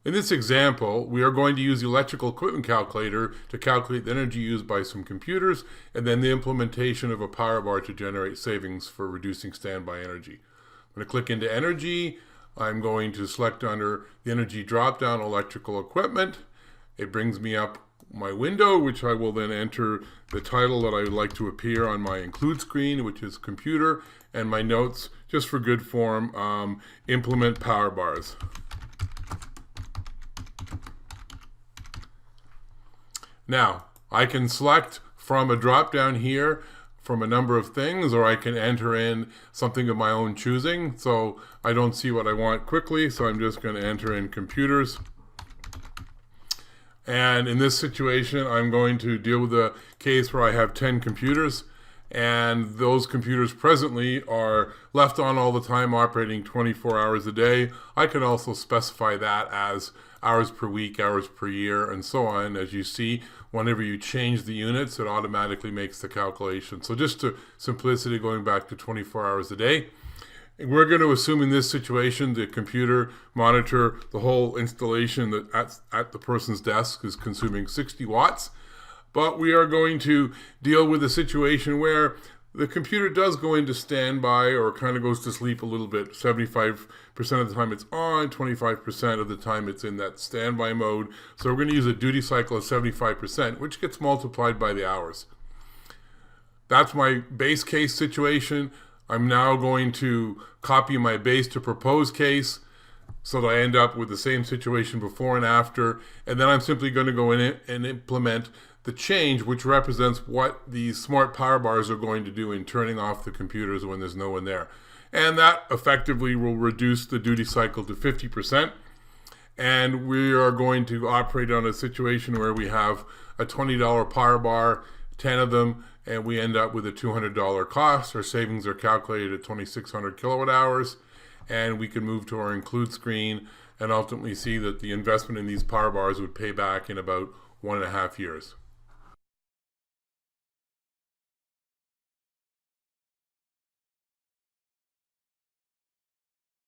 In this example, we are going to use the electrical equipment calculator to calculate the energy used by some computers and then the implementation of a power bar to generate savings for reducing standby energy. I'm going to click into energy. I'm going to select under the energy drop-down electrical equipment. It brings me up my window, which I will then enter the title that I would like to appear on my include screen, which is computer, and my notes, just for good form, implement power bars. Now, I can select from a drop-down here from a number of things, or I can enter in something of my own choosing. So I don't see what I want quickly, so I'm just going to enter in computers. And in this situation, I'm going to deal with a case where I have 10 computers, and those computers presently are left on all the time, operating 24 hours a day. I can also specify that as hours per week, hours per year, and so on. As you see, whenever you change the units, it automatically makes the calculation. So just to simplicity, going back to 24 hours a day. We're going to assume in this situation the computer monitor, the whole installation that at the person's desk is consuming 60 watts. But we are going to deal with a situation where the computer does go into standby or kind of goes to sleep a little bit. 75% of the time it's on, 25% of the time it's in that standby mode. So we're going to use a duty cycle of 75%, which gets multiplied by the hours. That's my base case situation. I'm now going to copy my base to propose case so that I end up with the same situation before and after. And then I'm simply going to go in and implement the change, which represents what these smart power bars are going to do in turning off the computers when there's no one there. And that effectively will reduce the duty cycle to 50%. And we are going to operate on a situation where we have a $20 power bar, 10 of them, and we end up with a $200 cost. Our savings are calculated at 2,600 kilowatt hours, and we can move to our include screen and ultimately see that the investment in these power bars would pay back in about 1.5 years.